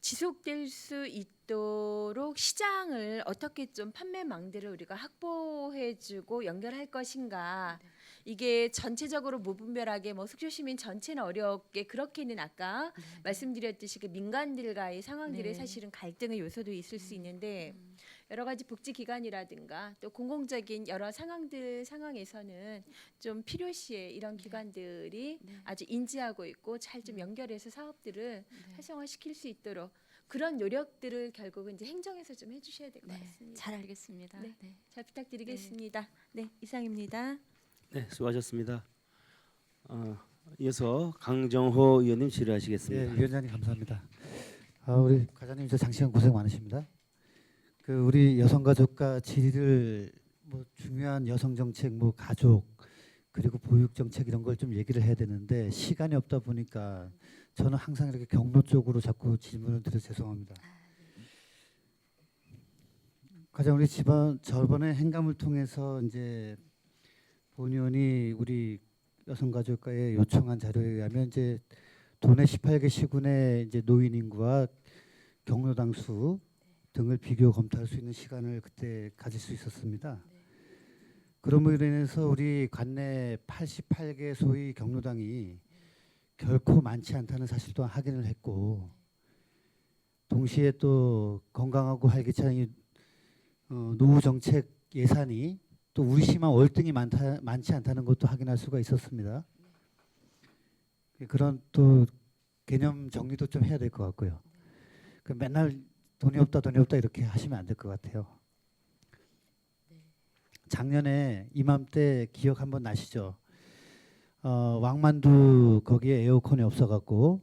지속될 수 있도록 시장을 어떻게 좀 판매망들을 우리가 확보해주고 연결할 것인가. 이게 전체적으로 무분별하게 뭐 속초시민 전체는 어렵게 그렇게는 아까 말씀드렸듯이 그 민간들과의 상황들에
네.
사실은 갈등의 요소도 있을 수 있는데 여러 가지 복지기관이라든가 또 공공적인 여러 상황에서는 좀 필요시에 이런 기관들이 아주 인지하고 있고 잘 좀 연결해서 사업들을 활성화시킬 수 있도록 그런 노력들을 결국은 이제 행정에서 좀 해주셔야 될 것 같습니다.
잘 알겠습니다.
네.
네.
잘 부탁드리겠습니다. 네, 이상입니다.
네, 수고하셨습니다. 이어서 강정호 의원님 질의하시겠습니다.
예, 위원장님 감사합니다. 우리 과장님 저 장시간 고생 많으십니다. 그 우리 여성가족과 질의를 뭐 중요한 여성 정책, 뭐 가족 그리고 보육 정책 이런 걸 좀 얘기를 해야 되는데 시간이 없다 보니까 저는 항상 이렇게 경로 쪽으로 자꾸 질문을 드려 죄송합니다. 과장 우리 저번에 행감을 통해서 이제 본 의원이 우리 여성가족과에 요청한 자료에 의하면 이제 도내 18개 시군의 이제 노인 인구와 경로당 수 등을 비교 검토할 수 있는 시간을 그때 가질 수 있었습니다. 그럼으로 인해서 우리 관내 88개 소위 경로당이 결코 많지 않다는 사실도 확인을 했고 동시에 또 건강하고 활기찬 노후 정책 예산이 또 우리 시만 월등히 많지 않다는 것도 확인할 수가 있었습니다. 그런 또 개념 정리도 좀 해야 될 것 같고요. 그 맨날 돈이 없다 이렇게 하시면 안 될 것 같아요. 작년에 이맘때 기억 한번 나시죠? 왕만두 거기에 에어컨이 없어갖고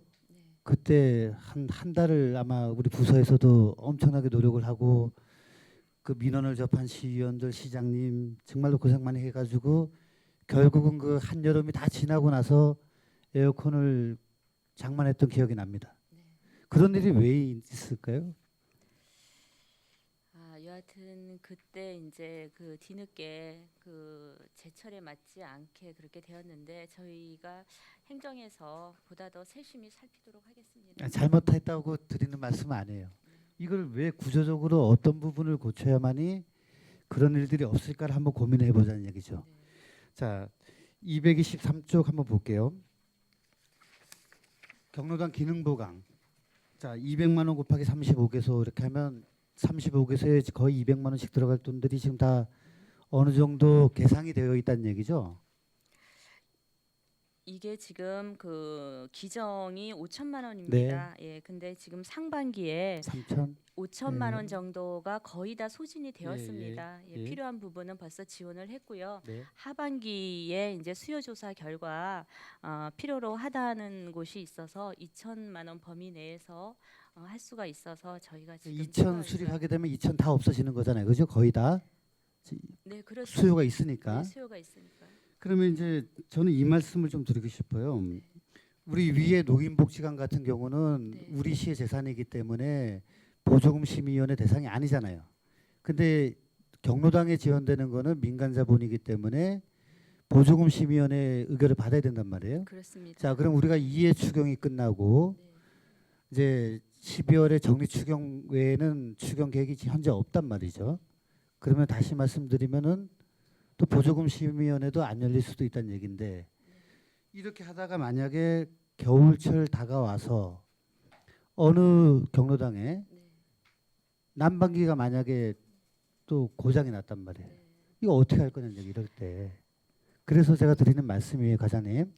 그때 한 달을 아마 우리 부서에서도 엄청나게 노력을 하고 그 민원을 접한 시의원들, 시장님 정말로 고생 많이 해가지고 결국은 그 한여름이 다 지나고 나서 에어컨을 장만했던 기억이 납니다. 그런 일이 왜 있을까요?
여하튼 그때 이제 그 뒤늦게 그 제철에 맞지 않게 그렇게 되었는데 저희가 행정에서 보다 더 세심히 살피도록 하겠습니다.
잘못했다고 드리는 말씀은 아니에요. 이걸 왜 구조적으로 어떤 부분을 고쳐야만이 그런 일들이 없을까를 한번 고민해 보자는 얘기죠. 자, 223쪽 한번 볼게요. 경로당 기능 보강. 자, 200만 원 곱하기 35개소 이렇게 하면 35개소에 거의 200만 원씩 들어갈 돈들이 지금 다 어느 정도 계상이 되어 있다는 얘기죠.
이게 지금 그 기정이 5천만 원입니다. 예, 근데 지금 상반기에
3천.
5천만 원
네.
정도가 거의 다 소진이 되었습니다. 예,
예.
필요한 부분은 벌써 지원을 했고요.
네.
하반기에 이제 수요 조사 결과 필요로 하다는 곳이 있어서 2천만 원 범위 내에서 할 수가 있어서 저희가 지금
2천 수립하게 되면 2천 다 없어지는 거잖아요. 그죠? 거의 다
네, 그렇습니다.
수요가 있으니까.
네, 수요가 있으니까.
그러면 이제 저는 이 말씀을 좀 드리고 싶어요. 우리 위에 노인복지관 같은 경우는
네.
우리 시의 재산이기 때문에 보조금 심의위원회 대상이 아니잖아요. 근데 경로당에 지원되는 거는 민간 자본이기 때문에 보조금 심의위원회 의결을 받아야 된단 말이에요.
그렇습니다.
자, 그럼 우리가 2회 추경이 끝나고
네.
이제 12월에 정리 추경 외에는 추경 계획이 현재 없단 말이죠. 그러면 다시 말씀드리면은 또 보조금 심의위원회도 안 열릴 수도 있다는 얘기인데 이렇게 하다가 만약에 겨울철 다가와서 어느 경로당에
네.
난방기가 만약에 또 고장이 났단 말이에요. 이거 어떻게 할 거냐는 얘기 이럴 때. 그래서 제가 드리는 말씀이에요, 과장님.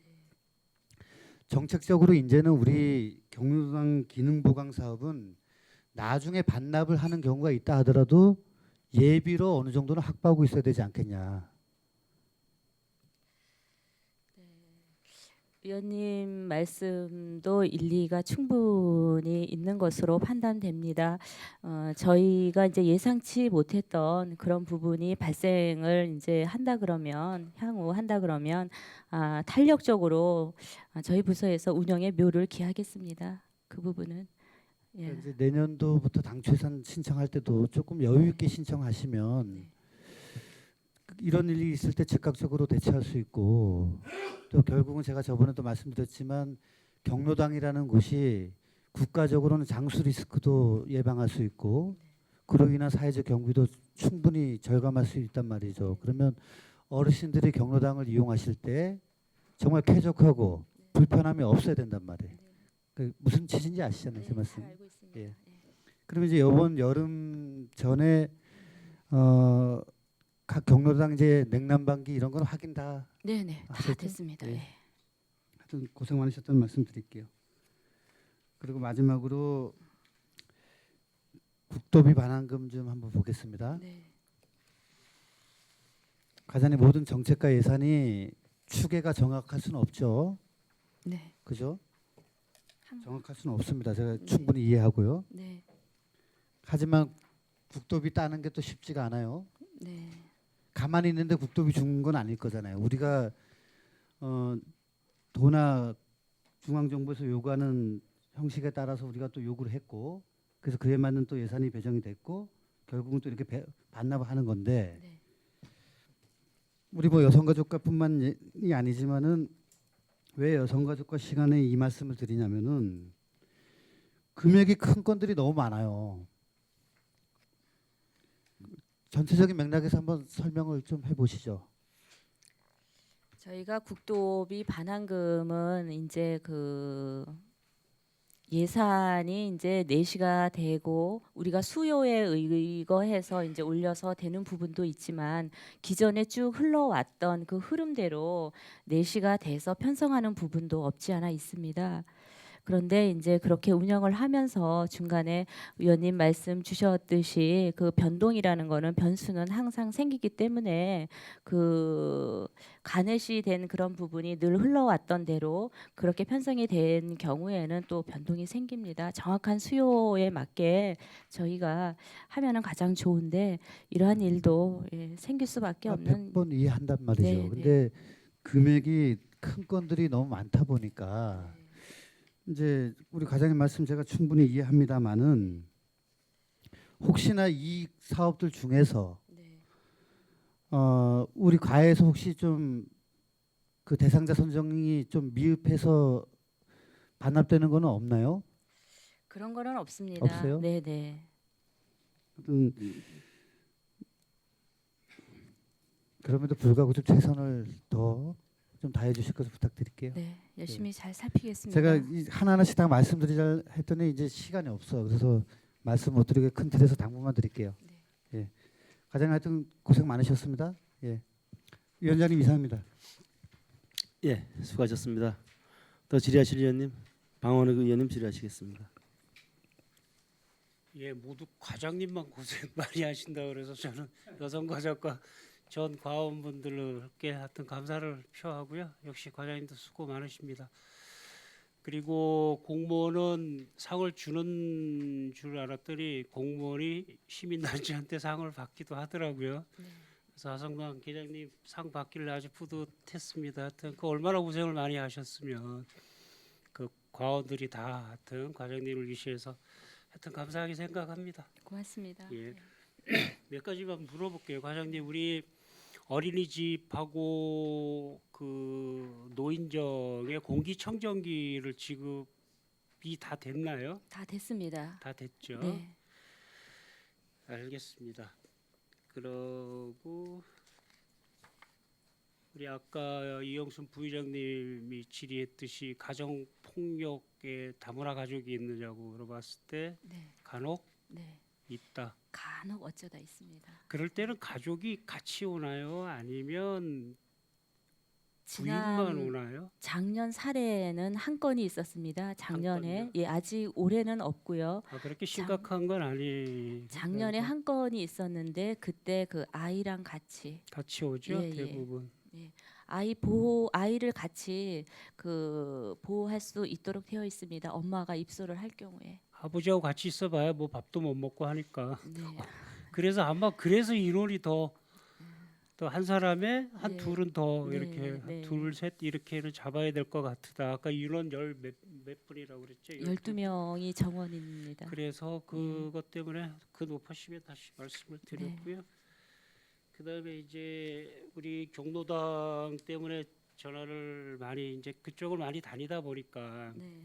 정책적으로 이제는 우리 경로당 기능 보강 사업은 나중에 반납을 하는 경우가 있다 하더라도 예비로 어느 정도는 확보하고 있어야 되지 않겠냐.
위원님 말씀도 일리가 충분히 있는 것으로 판단됩니다. 저희가 이제 예상치 못했던 그런 부분이 발생을 이제 한다 그러면 향후 한다 그러면 탄력적으로 저희 부서에서 운영에 묘를 기하겠습니다. 그 부분은 예.
이제 내년도부터 당초예산 신청할 때도 조금 여유 있게 신청하시면
네.
이런 일이 있을 때 즉각적으로 대처할 수 있고 또 결국은 제가 저번에도 말씀드렸지만 경로당이라는 곳이 국가적으로는 장수 리스크도 예방할 수 있고 그로 인한 사회적 경비도 충분히 절감할 수 있단 말이죠. 그러면 어르신들이 경로당을 이용하실 때 정말 쾌적하고 불편함이 없어야 된단 말이에요. 그 무슨 취지인지 아시잖아요, 제
네,
말씀.
잘 알고 있습니다.
예.
예.
그러면 이제 이번 여름 전에 각 경로당 이제 냉난방기 이런 건 확인 다
네네 다
아셨죠?
됐습니다.
예.
예.
하여튼 고생 많으셨다는 말씀 드릴게요. 그리고 마지막으로 국도비 반환금 좀 한번 보겠습니다.
네.
과장님 모든 정책과 예산이 추계가 정확할 수는 없죠.
네.
그죠?
한-
정확할 수는 없습니다. 제가
네.
충분히 이해하고요.
네.
하지만 국도비 따는 게 또 쉽지가 않아요.
네.
가만히 있는데 국도비 주는 건 아닐 거잖아요. 우리가 도나 중앙정부에서 요구하는 형식에 따라서 우리가 또 요구를 했고 그래서 그에 맞는 또 예산이 배정이 됐고 결국은 또 이렇게 반납을 하는 건데
네.
우리 뭐 여성가족과뿐만이 아니지만은 왜 여성가족과 시간에 이 말씀을 드리냐면은 금액이 큰 건들이 너무 많아요. 전체적인 맥락에서 한번 설명을 좀 해보시죠.
저희가 국도비 반환금은 이제 그 예산이 이제 내시가 되고 우리가 수요에 의거해서 이제 올려서 되는 부분도 있지만 기존에 쭉 흘러왔던 그 흐름대로 내시가 돼서 편성하는 부분도 없지 않아 있습니다. 그런데 이제 그렇게 운영을 하면서 중간에 위원님 말씀 주셨듯이 그 변동이라는 거는 변수는 항상 생기기 때문에 그 가넷이 된 그런 부분이 늘 흘러왔던 대로 그렇게 편성이 된 경우에는 또 변동이 생깁니다. 정확한 수요에 맞게 저희가 하면은 가장 좋은데 이러한 일도 생길 수밖에 없는
100번 이해한단 말이죠.
네,
근데 금액이 큰 건들이 너무 많다 보니까 이제 우리 과장님 말씀 제가 충분히 이해합니다만은 혹시나 이 사업들 중에서
네.
우리 과에서 혹시 좀 그 대상자 선정이 좀 미흡해서 반납되는 거는 없나요?
그런 거는 없습니다.
없어요?
네, 네.
그럼에도 불구하고 좀 최선을 더 좀 다해 주실 것을 부탁드릴게요.
네, 열심히 잘 살피겠습니다.
제가 하나하나씩 다 말씀드리자 했더니 이제 시간이 없어. 그래서 말씀 못 드리게 큰 틀에서 당부만 드릴게요.
네.
예. 과장님 하여튼 고생 많으셨습니다. 예. 위원장님 이상입니다.
예, 수고하셨습니다. 또 질의하실 의원님, 방원욱 의원님 질의하시겠습니다.
예, 모두 과장님만 고생 많이 하신다 그래서 저는 여성가족과 전 과원분들께 하여튼 감사를 표하고요. 역시 과장님도 수고 많으십니다. 그리고 공무원은 상을 주는 줄 알았더니 공무원이 시민단체한테 상을 받기도 하더라고요. 그래서 하성당 계장님 상 받길래 아주 뿌듯했습니다. 하여튼 그 얼마나 고생을 많이 하셨으면 그 과원들이 다 하여튼 과장님을 위시해서 하여튼 감사하게 생각합니다.
고맙습니다.
예. 몇 가지만 물어볼게요, 과장님. 우리 어린이집하고 그 노인정에 공기청정기를 지급이 다 됐나요?
다 됐습니다.
다 됐죠.
네.
알겠습니다. 그러고 우리 아까 이영순 부의장님이 질의했듯이 가정 폭력에 다문화 가족이 있느냐고 물어봤을 때
네.
간혹
네.
있다.
간혹 어쩌다 있습니다.
그럴 때는 가족이 같이 오나요? 아니면
지난
부인만 오나요?
작년 사례는 한 건이 있었습니다. 작년에
건이요?
예 아직 올해는 없고요.
아, 그렇게 심각한 건 아니.
작년에 한 건이 있었는데 그때 그 아이랑 같이
같이 오죠,
예, 예.
대부분.
아이를 같이 그 보호할 수 있도록 되어 있습니다. 엄마가 입소를 할 경우에.
아버지하고 같이 있어봐야 뭐 밥도 못 먹고 하니까.
네.
그래서 아마 그래서 인원이 더 한 사람에 한
네.
둘은 더
네,
이렇게
네.
둘, 셋 이렇게는 잡아야 될 것 같다. 아까 인원 몇 분이라고 그랬죠?
12명이 정원입니다.
그래서 그것 때문에 그 높으심에 다시 말씀을 드렸고요. 그다음에 이제 우리 경로당 때문에 전화를 많이 이제 그쪽을 많이 다니다 보니까
네.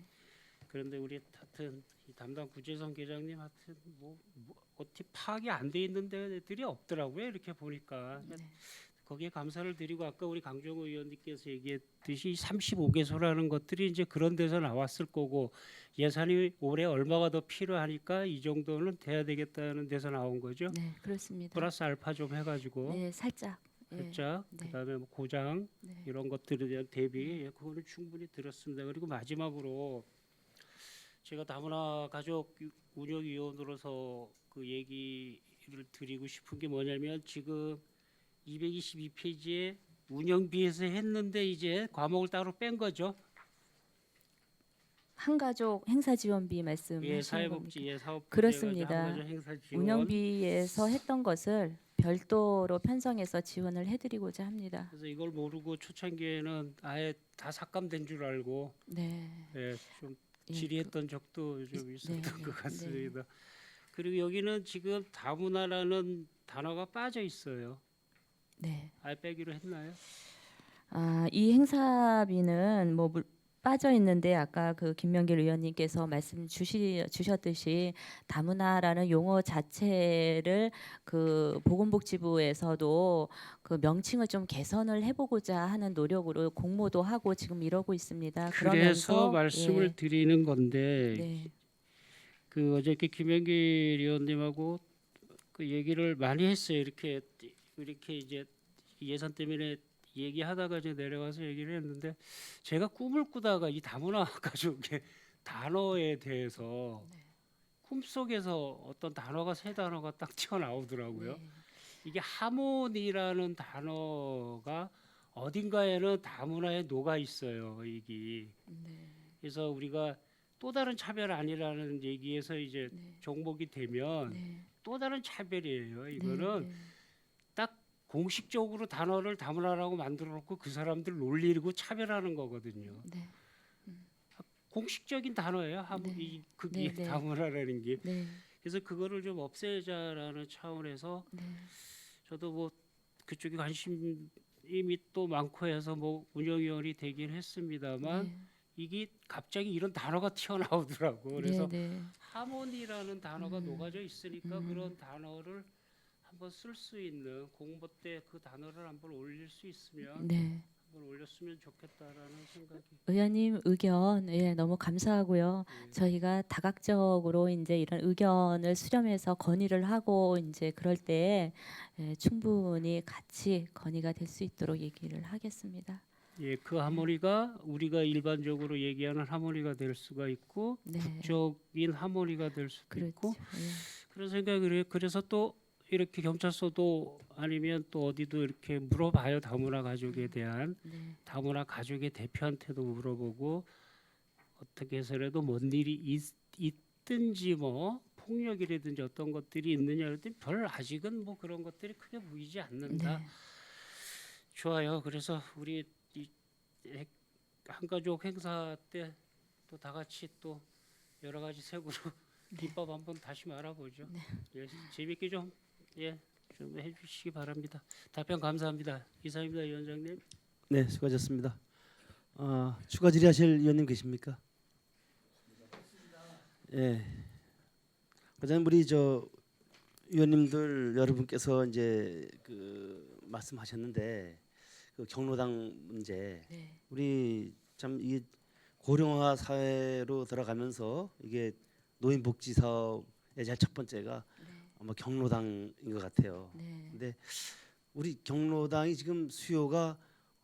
그런데 우리 하여튼 이 담당 구재성 계장님 하여튼 뭐 어떻게 파악이 안 돼 있는 데들이 없더라고요. 이렇게 보니까
네.
거기에 감사를 드리고 아까 우리 강정호 의원님께서 얘기했듯이 35개소라는 것들이 이제 그런 데서 나왔을 거고 예산이 올해 얼마가 더 필요하니까 이 정도는 돼야 되겠다는 데서 나온 거죠.
네, 그렇습니다.
플러스 알파 좀 해가지고
네, 살짝. 예.
살짝
네.
그다음에 뭐 고장
네.
이런 것들에 대한 대비 그거는 충분히 들었습니다. 그리고 마지막으로 제가 다문화 가족 운영위원으로서 그 얘기를 드리고 싶은 게 뭐냐면 지금 222페이지에 운영비에서 했는데 이제 과목을 따로 뺀 거죠.
한가족 행사 지원비 말씀하시는
예,
겁니까?
사회복지 예, 사업
그렇습니다.
행사 지원.
운영비에서 했던 것을 별도로 편성해서 지원을 해드리고자 합니다.
그래서 이걸 모르고 초창기에는 아예 다 삭감된 줄 알고
네.
예, 좀
예,
질의했던 적도 좀 있었던
네,
것
네,
같습니다. 그리고 여기는 지금 다문화라는 단어가 빠져 있어요.
네.
아예 빼기로 했나요?
아, 이 행사비는 뭐 빠져 있는데 아까 그 김명길 의원님께서 말씀 주셨듯이 다문화라는 용어 자체를 그 보건복지부에서도 그 명칭을 좀 개선을 해보고자 하는 노력으로 공모도 하고 지금 이러고 있습니다.
그래서
그러면서
말씀을
예,
드리는 건데
네,
그 어저께 김영길 의원님하고 그 얘기를 많이 했어요. 이렇게 이제 예산 때문에 얘기하다가 이제 내려가서 얘기를 했는데 제가 꿈을 꾸다가 이 다문화 가족의 단어에 대해서 꿈속에서 어떤 단어가 세 단어가 딱 튀어나오더라고요.
네,
이게 하모니라는 단어가 어딘가에는 다문화에 녹아 있어요. 이게
네,
그래서 우리가 또 다른 차별 아니라는 얘기에서 이제
네,
종목이 되면
네,
또 다른 차별이에요.
네,
이거는
네,
딱 공식적으로 단어를 다문화라고 만들어 놓고 그 사람들 놀리고 차별하는 거거든요.
네,
공식적인 단어예요.
네.
그게
네, 네.
다문화라는 게.
네,
그래서 그거를 좀 없애자라는 차원에서
네,
저도 뭐 그쪽에 관심이 또 많고 해서 뭐 운영위원이 되긴 했습니다만
네,
이게 갑자기 이런 단어가 튀어나오더라고. 그래서
네, 네.
하모니라는 단어가 녹아져 있으니까 그런 단어를 한번 쓸 수 있는 공모 때 그 단어를 한번 올릴 수 있으면
네.
한번 올렸으면 좋겠다라는 생각이.
의원님 의견 예, 너무 감사하고요.
예.
저희가 다각적으로 이제 이런 의견을 수렴해서 건의를 하고 이제 그럴 때 예, 충분히 같이 건의가 될 수 있도록 얘기를 하겠습니다.
예, 그 하모니가 우리가 일반적으로 얘기하는 하모니가 될 수가 있고
네.
극적인 하모니가 될 수도
그렇죠.
있고
예.
그런 생각을 해요. 그래서 또 이렇게 경찰서도 아니면 또 어디도 이렇게 물어봐요. 다문화 가족에 대한
네.
다문화 가족의 대표한테도 물어보고 어떻게 해서라도 뭔 일이 있든지 뭐 폭력이라든지 어떤 것들이 있느냐 그랬더니 별 아직은 뭐 그런 것들이 크게 보이지 않는다.
네.
좋아요. 그래서 우리 이 한가족 행사 때 또 다 같이 또 여러 가지 색으로 비법 한번 다시 말아보죠. 예, 재밌게 좀 해주시기 바랍니다. 답변 감사합니다. 이상입니다, 위원장님.
네, 수고하셨습니다. 추가 질의하실 위원님 계십니까? 예. 과장님 우리 저 위원님들 여러분께서 이제 그 말씀하셨는데 그 경로당 문제
네.
우리 참 이게 고령화 사회로 들어가면서 이게 노인복지 사업의 제일 첫 번째가 아마 경로당인 것 같아요.
네.
근데 우리 경로당이 지금 수요가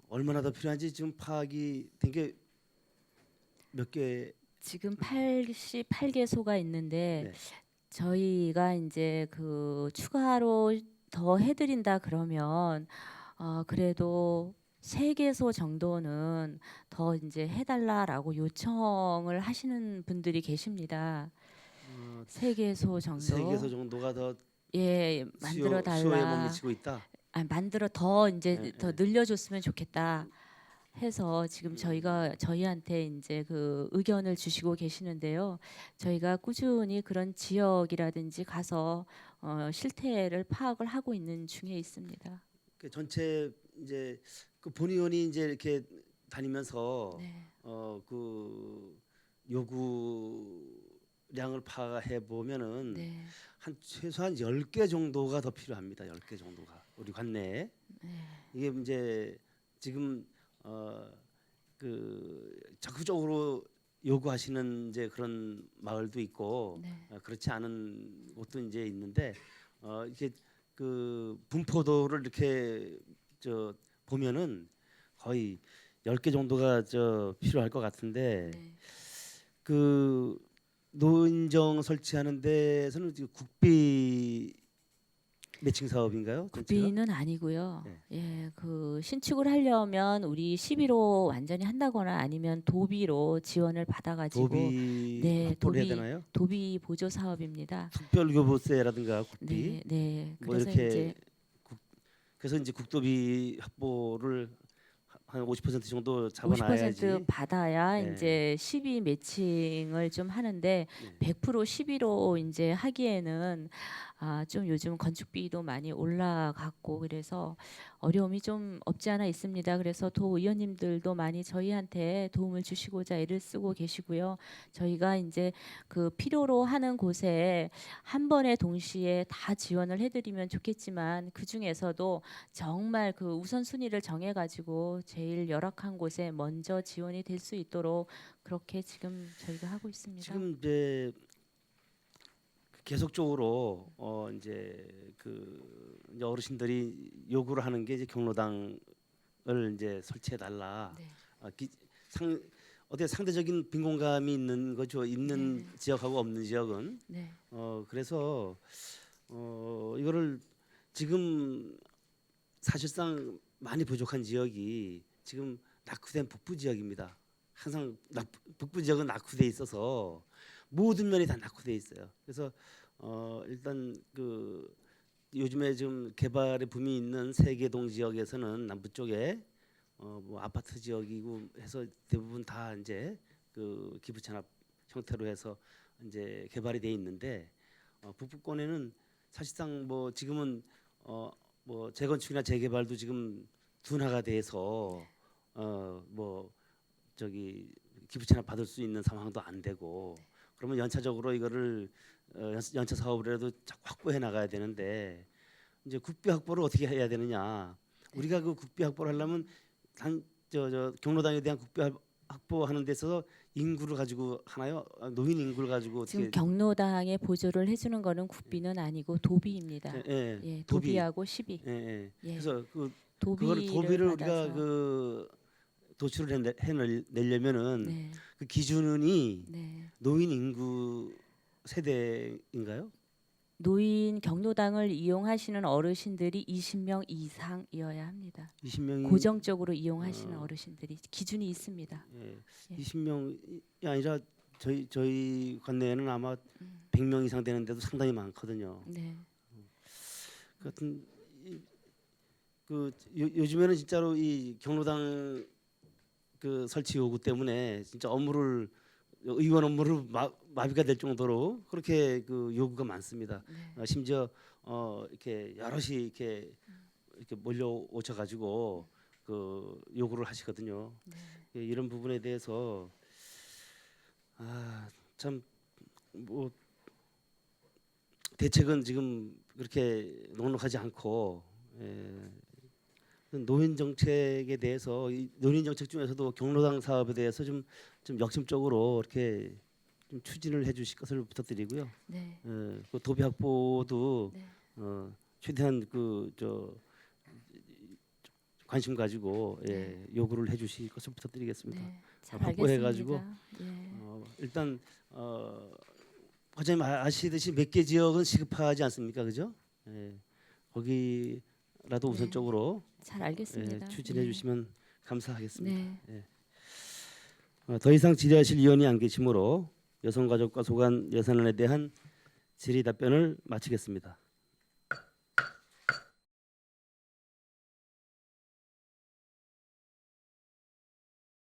얼마나 더 필요한지 지금 파악이 된 게 몇 개?
지금 88개소가 있는데
네.
저희가 이제 그 추가로 더 해드린다 그러면 그래도 3개소 정도는 더 이제 해달라라고 요청을 하시는 분들이 계십니다. 3개소 정도.
3개소 정도가 더
예, 만들어
수요에 못
달라.
미치고 있다.
만들어 더 이제
네,
더
네.
늘려줬으면 좋겠다 해서 지금 저희가 저희한테 이제 그 의견을 주시고 계시는데요. 저희가 꾸준히 그런 지역이라든지 가서 실태를 파악을 하고 있는 중에 있습니다.
그 전체 이제 그 본의원이 이제 이렇게 다니면서
네.
그 요구량을 파악해 보면은
네.
한 최소한 10개 정도가 더 필요합니다. 10개 정도가 우리 관내에.
네.
이게 이제 지금 그 적극적으로 요구하시는 이제 그런 마을도 있고
네.
그렇지 않은 곳도 이제 있는데 이렇게 그 분포도를 이렇게 저 보면은 거의 10개 정도가 저 필요할 것 같은데
네.
그 노인정 설치하는 데서는 지금 국비 매칭 사업인가요? 전체가?
국비는 아니고요.
네.
예, 그 신축을 하려면 우리 시비로 완전히 한다거나 아니면 도비로 지원을 받아가지고
도비
네,
확보를 해야
도비.
되나요?
도비 보조 사업입니다.
특별교부세라든가 국비
네, 네.
뭐
그래서
이렇게
이제
그래서 이제 국도비 확보를 한 50% 정도 잡아놔야지.
50% 받아야
네.
이제 시비 매칭을 좀 하는데
네.
100% 시비로 이제 하기에는 좀 요즘 건축비도 많이 올라갔고 그래서 어려움이 좀 없지 않아 있습니다. 그래서 도 의원님들도 많이 저희한테 도움을 주시고자 애를 쓰고 계시고요. 저희가 이제 그 필요로 하는 곳에 한 번에 동시에 다 지원을 해드리면 좋겠지만 그 중에서도 정말 그 우선순위를 정해가지고 제일 열악한 곳에 먼저 지원이 될 수 있도록 그렇게 지금 저희가 하고 있습니다.
지금 이제 계속적으로 이제 그 이제 어르신들이 요구를 하는 게 이제 경로당을 이제 설치해 달라.
네.
어떻게 상대적인 빈곤감이 있는 거죠. 있는
네.
지역하고 없는 지역은.
네.
그래서 이거를 지금 사실상 많이 부족한 지역이 지금 낙후된 북부 지역입니다. 항상 북부 지역은 낙후돼 있어서 모든 면이 다 낙후돼 있어요. 그래서 일단 그 요즘에 좀 개발의 붐이 있는 세계동 지역에서는 남부 쪽에 뭐 아파트 지역이고 해서 대부분 다 이제 그 기부 찬합 형태로 해서 이제 개발이 돼 있는데 북부권에는 사실상 뭐 지금은 뭐 재건축이나 재개발도 지금 둔화가 돼서 뭐 저기 기부 찬합 받을 수 있는 상황도 안 되고 그러면 연차적으로 이거를 연차 사업이라도 자꾸 확보해 나가야 되는데 이제 국비 확보를 어떻게 해야 되느냐? 우리가 그 국비 확보를 하려면 저 경로당에 대한 국비 확보하는 데 있어서 인구를 가지고 하나요? 노인 인구를 가지고
지금
어떻게?
경로당에 보조를 해주는 거는 국비는 아니고 도비입니다.
예,
예,
도비.
도비하고 시비.
예.
예.
그래서 그거를
도비를
도비를 우리가
받아서.
그 도출을 해내려면은
네.
그 기준이
네.
노인 인구 세대인가요?
노인 경로당을 이용하시는 어르신들이 20명 이상이어야 합니다.
20명이
고정적으로 이용하시는 어르신들이 기준이 있습니다.
예,
예.
20명이 아니라 저희 관내에는 아마 100명 이상 되는데도 상당히 많거든요.
네.
그 같은 요즘에는 진짜로 이 경로당 그 설치 요구 때문에 진짜 의원 업무를 마비가 될 정도로 그렇게 그 요구가 많습니다.
네.
심지어 이렇게 여럿이 이렇게 몰려오셔 가지고 그 요구를 하시거든요.
네.
예, 이런 부분에 대해서 참 뭐 대책은 지금 그렇게 넉넉하지 않고 노인 정책에 대해서 이 노인 정책 중에서도 경로당 사업에 대해서 좀 역점적으로 이렇게 좀 추진을 해주실 것을 부탁드리고요.
네.
그 도비 확보도
네.
최대한 관심 가지고 요구를 해주실 것을 부탁드리겠습니다.
네. 잘
확보해가지고,
알겠습니다. 예.
일단 과장님 아시듯이 몇 개 지역은 시급하지 않습니까, 그죠? 거기라도 우선적으로
잘 알겠습니다.
추진해
예.
주시면 감사하겠습니다.
네.
더 이상 질의하실 위원이 안 계시므로 여성가족과 소관 예산안에 대한 질의 답변을 마치겠습니다.